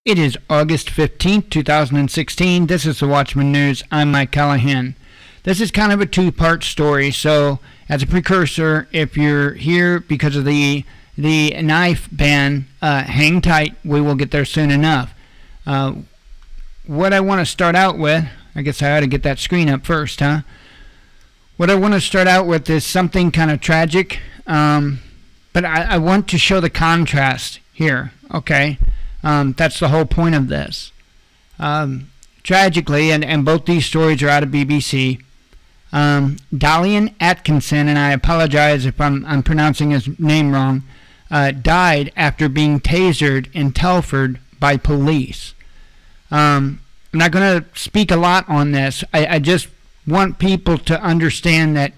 It is August 15th, 2016. This is the Watchman News. I'm Mike Callahan. This is kind of a two-part story, so as a precursor, if you're here because of the knife ban, hang tight. We will get there soon enough. What I want to start out with, I guess I ought to get that screen up first, huh? What I want to start out with is something kind of tragic, but I want to show the contrast here, okay? That's the whole point of this. Tragically, and both these stories are out of BBC, Dalian Atkinson, and I apologize if I'm pronouncing his name wrong, died after being tasered in Telford by police. I'm not going to speak a lot on this. I just want people to understand that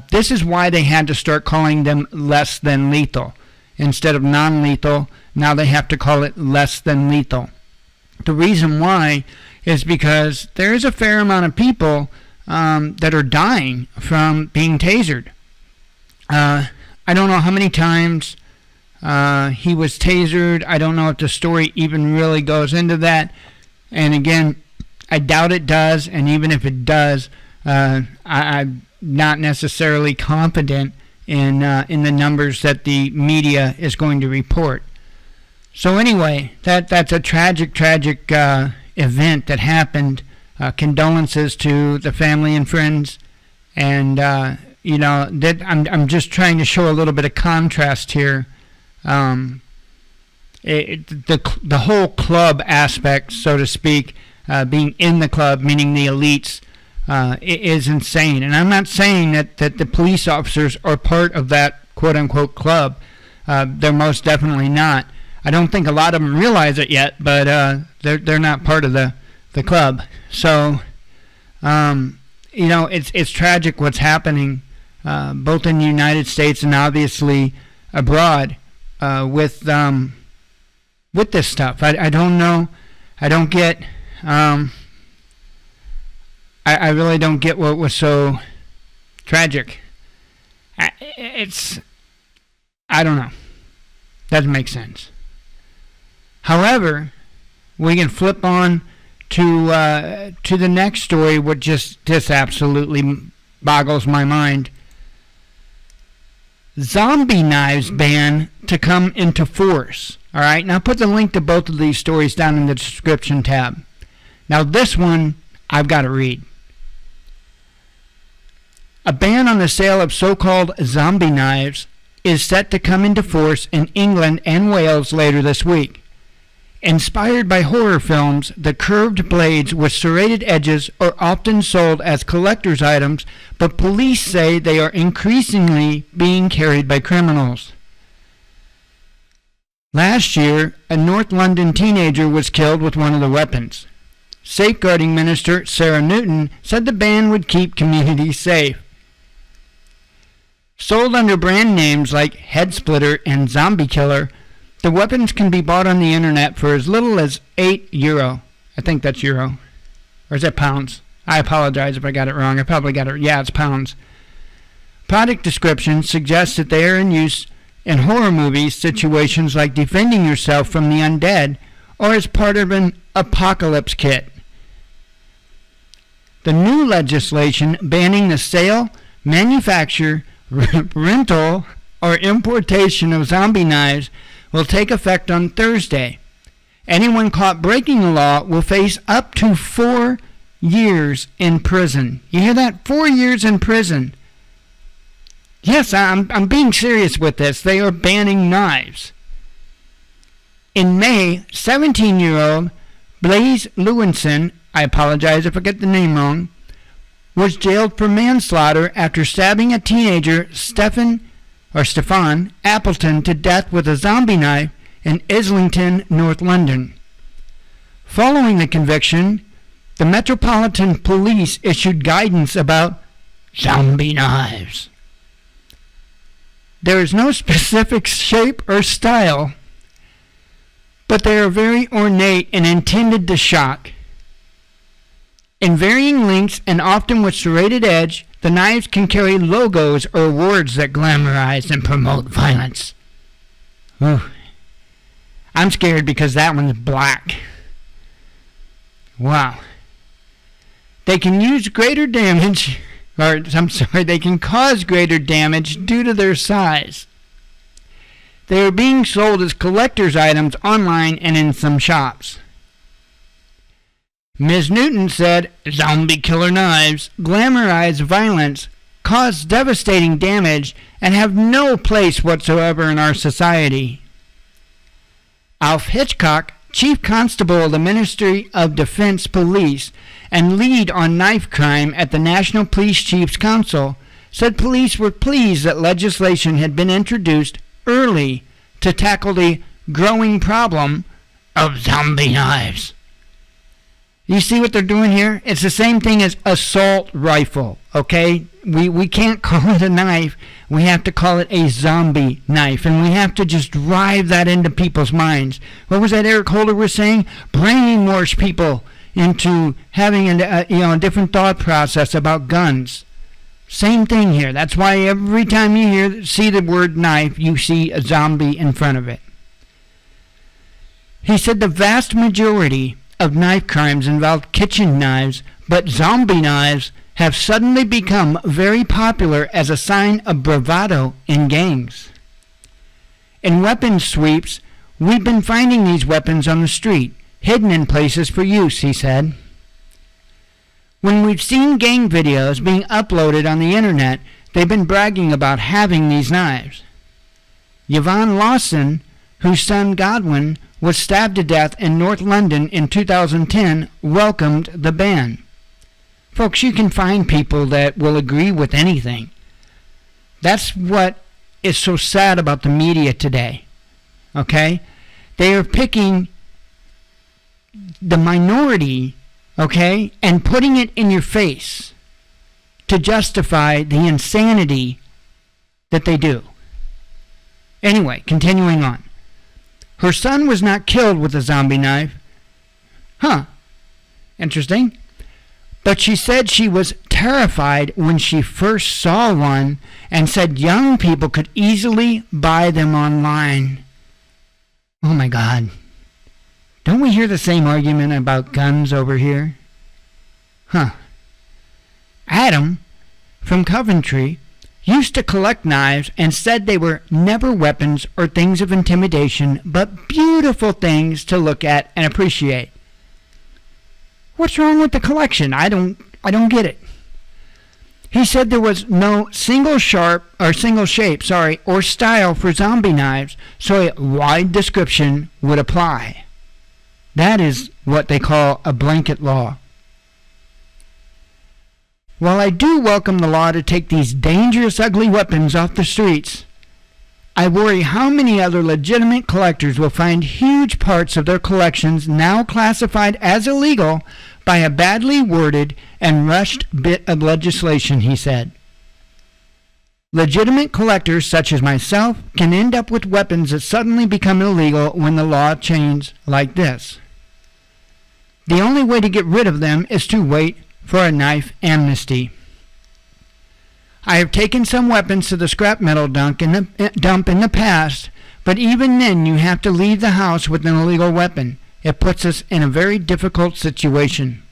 this is why they had to start calling them less than lethal. Instead of non-lethal, now they have to call it less than lethal. The reason why is because there is a fair amount of people that are dying from being tasered. I don't know how many times he was tasered. I don't know if the story even really goes into that. And again, I doubt it does. And even if it does, I'm not necessarily confident in the numbers that the media is going to report. So anyway, that's a tragic event that happened. Condolences to the family and friends, and that I'm just trying to show a little bit of contrast here. The whole club aspect, so to speak, being in the club, meaning the elites, is insane. And I'm not saying that the police officers are part of that quote-unquote club. They're most definitely not. I don't think a lot of them realize it yet, but they're not part of the club. So, it's tragic what's happening, both in the United States and obviously abroad, with this stuff. I don't know. I don't get. I really don't get what was so tragic. I don't know. Doesn't make sense. However, we can flip on to the next story, which just absolutely boggles my mind. Zombie knives ban to come into force. All right, now put the link to both of these stories down in the description tab. Now this one I've got to read. A ban on the sale of so-called zombie knives is set to come into force in England and Wales later this week. Inspired by horror films, the curved blades with serrated edges are often sold as collector's items, but police say they are increasingly being carried by criminals. Last year, a North London teenager was killed with one of the weapons. Safeguarding Minister Sarah Newton said the ban would keep communities safe. Sold under brand names like Head Splitter and Zombie Killer, the weapons can be bought on the internet for as little as €8. I think that's euro. Or is that pounds? I apologize if I got it wrong. I probably got it. Yeah, it's pounds. Product description suggests that they are in use in horror movies, situations like defending yourself from the undead, or as part of an apocalypse kit. The new legislation banning the sale, manufacture, rental, or importation of zombie knives will take effect on Thursday. Anyone caught breaking the law will face up to 4 years in prison. You hear that? 4 years in prison. Yes, I'm being serious with this. They are banning knives. In May, 17-year-old Blaise Lewinson, I apologize if I get the name wrong, was jailed for manslaughter after stabbing a teenager, Stefan Appleton, to death with a zombie knife in Islington, North London. Following the conviction, the Metropolitan Police issued guidance about zombie knives. There is no specific shape or style, but they are very ornate and intended to shock. In varying lengths and often with serrated edge, the knives can carry logos or words that glamorize and promote violence. Ooh. I'm scared because that one's black. Wow. They can use greater damage, they can cause greater damage due to their size. They are being sold as collector's items online and in some shops. Ms. Newton said, zombie killer knives glamorize violence, cause devastating damage, and have no place whatsoever in our society. Alf Hitchcock, Chief Constable of the Ministry of Defense Police and lead on knife crime at the National Police Chiefs Council, said police were pleased that legislation had been introduced early to tackle the growing problem of zombie knives. You see what they're doing here? It's the same thing as assault rifle, okay? We can't call it a knife. We have to call it a zombie knife, and we have to just drive that into people's minds. What was that Eric Holder was saying? Brainwash people into having a different thought process about guns. Same thing here. That's why every time you see the word knife, you see a zombie in front of it. He said the vast majority of knife crimes involve kitchen knives, but zombie knives have suddenly become very popular as a sign of bravado in gangs. In weapons sweeps, we've been finding these weapons on the street, hidden in places for use, he said. When we've seen gang videos being uploaded on the internet, they've been bragging about having these knives. Yvonne Lawson, whose son Godwin was stabbed to death in North London in 2010, welcomed the ban. Folks, you can find people that will agree with anything. That's what is so sad about the media today. Okay? They are picking the minority, okay, and putting it in your face to justify the insanity that they do. Anyway, continuing on. Her son was not killed with a zombie knife. Interesting. But she said she was terrified when she first saw one and said young people could easily buy them online. Oh my God. Don't we hear the same argument about guns over here? Adam from Coventry used to collect knives and said they were never weapons or things of intimidation, but beautiful things to look at and appreciate. What's wrong with the collection? I don't get it. He said there was no single shape, or style for zombie knives, so a wide description would apply. That is what they call a blanket law. While I do welcome the law to take these dangerous, ugly weapons off the streets, I worry how many other legitimate collectors will find huge parts of their collections now classified as illegal by a badly worded and rushed bit of legislation, he said. Legitimate collectors such as myself can end up with weapons that suddenly become illegal when the law changes like this. The only way to get rid of them is to wait for a knife amnesty. I have taken some weapons to the scrap metal dump in the past, but even then you have to leave the house with an illegal weapon. It puts us in a very difficult situation.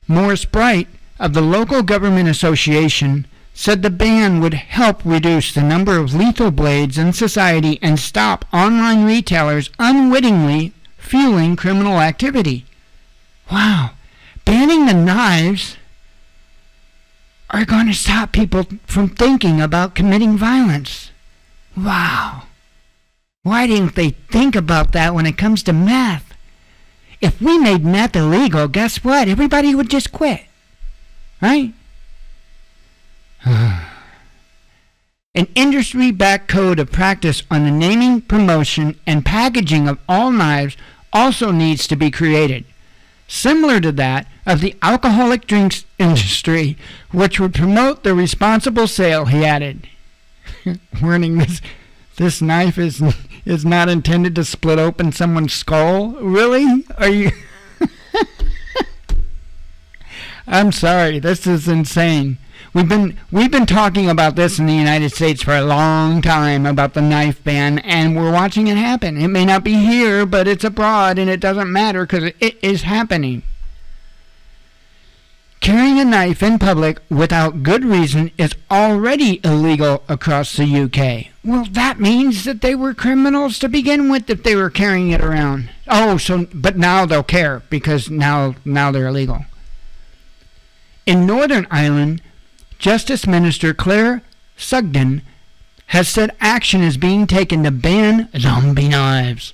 Morris Bright of the local government association said the ban would help reduce the number of lethal blades in society and stop online retailers unwittingly fueling criminal activity. Wow. Banning the knives are going to stop people from thinking about committing violence. Wow. Why didn't they think about that when it comes to meth? If we made meth illegal, guess what? Everybody would just quit. Right? An industry-backed code of practice on the naming, promotion, and packaging of all knives also needs to be created, similar to that of the alcoholic drinks industry, which would promote the responsible sale, he added. Warning, this knife is not intended to split open someone's skull? Really? Are you... I'm sorry, this is insane. We've been talking about this in the United States for a long time, about the knife ban, and we're watching it happen. It may not be here, but it's abroad, and it doesn't matter because it is happening. Carrying a knife in public without good reason is already illegal across the UK. Well, that means that they were criminals to begin with if they were carrying it around. But now they'll care because now they're illegal. In Northern Ireland, Justice Minister Claire Sugden has said action is being taken to ban zombie knives.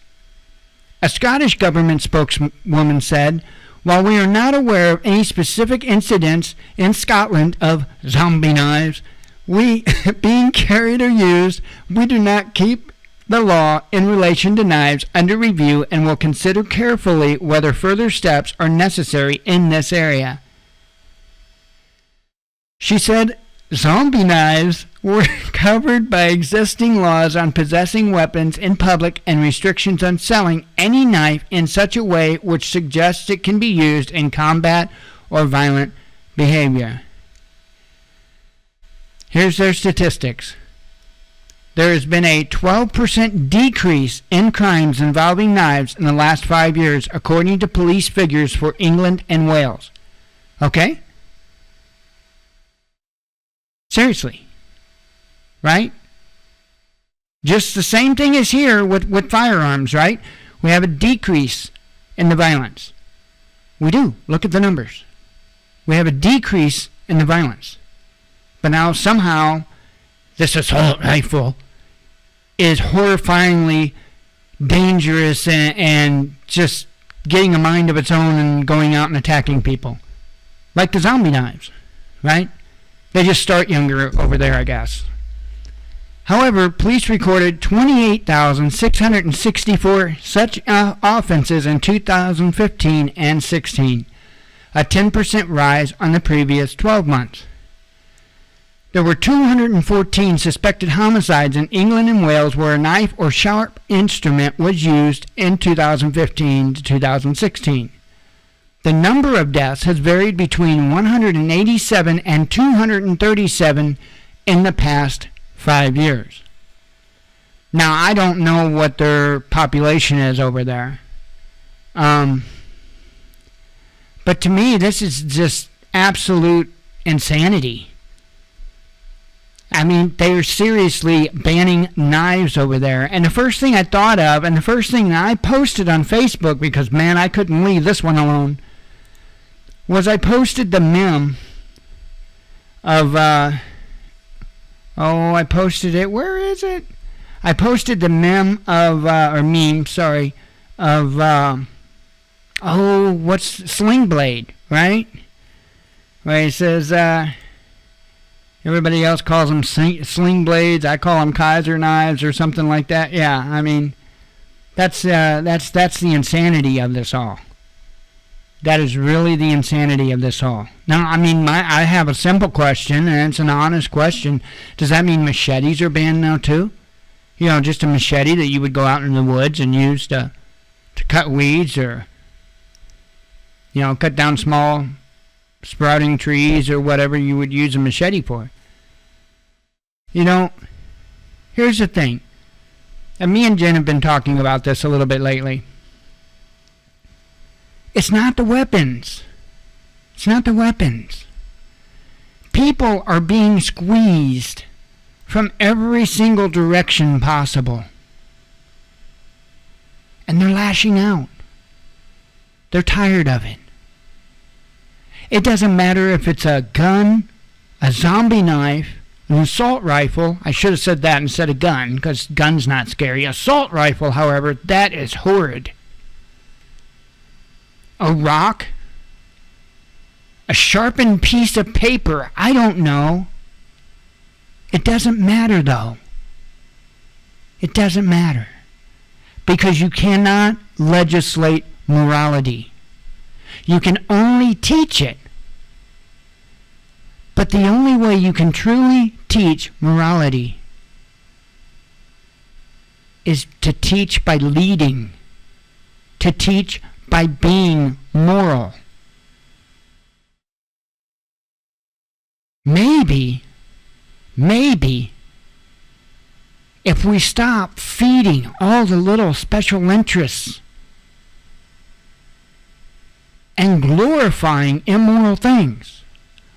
A Scottish government spokeswoman said, "While we are not aware of any specific incidents in Scotland of zombie knives being carried or used, we do not keep the law in relation to knives under review and will consider carefully whether further steps are necessary in this area." She said zombie knives were covered by existing laws on possessing weapons in public and restrictions on selling any knife in such a way which suggests it can be used in combat or violent behavior. Here's their statistics. There has been a 12% decrease in crimes involving knives in the last 5 years, according to police figures for England and Wales. Okay? Seriously. Right? Just the same thing as here with firearms, right? We have a decrease in the violence. We do. Look at the numbers. We have a decrease in the violence. But now somehow this assault rifle is horrifyingly dangerous and just getting a mind of its own and going out and attacking people. Like the zombie knives, right? They just start younger over there, I guess. However, police recorded 28,664 such offenses in 2015 and 16, a 10% rise on the previous 12 months. There were 214 suspected homicides in England and Wales where a knife or sharp instrument was used in 2015 to 2016. The number of deaths has varied between 187 and 237 in the past 5 years. Now, I don't know what their population is over there. But to me, this is just absolute insanity. I mean, they're seriously banning knives over there. And the first thing I thought of, and the first thing that I posted on Facebook, because, man, I couldn't leave this one alone, was I posted the meme of, I posted it, where is it? I posted the meme of, what's Sling Blade, right? Where it says, everybody else calls them sling blades, I call them Kaiser knives or something like that. Yeah, I mean, that's the insanity of this all. That is really the insanity of this all. Now, I mean, I have a simple question, and it's an honest question. Does that mean machetes are banned now too? You know, just a machete that you would go out in the woods and use to cut weeds or, you know, cut down small sprouting trees or whatever you would use a machete for. You know, here's the thing. And me and Jen have been talking about this a little bit lately. It's not the weapons. It's not the weapons. People are being squeezed from every single direction possible. And they're lashing out. They're tired of it. It doesn't matter if it's a gun, a zombie knife, an assault rifle. I should have said that instead of gun, because gun's not scary. Assault rifle, however, that is horrid. A rock, a sharpened piece of paper, I don't know. It doesn't matter, though. It doesn't matter. Because you cannot legislate morality. You can only teach it. But the only way you can truly teach morality is to teach by leading, to teach by being moral. maybe, if we stop feeding all the little special interests and glorifying immoral things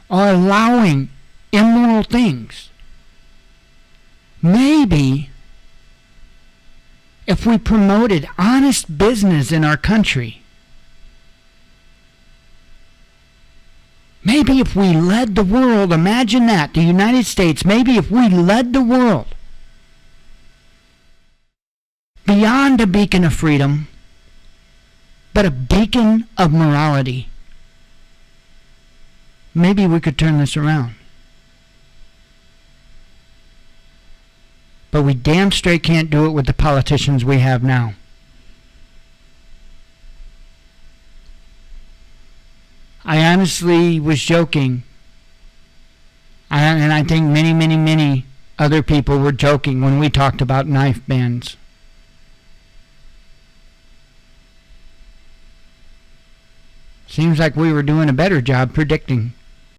or allowing immoral things, maybe if we promoted honest business in our country, maybe if we led the world, imagine that, the United States, maybe if we led the world beyond a beacon of freedom, but a beacon of morality, maybe we could turn this around. But we damn straight can't do it with the politicians we have now. I honestly was joking, and I think many other people were joking when we talked about knife bans. Seems like we were doing a better job predicting.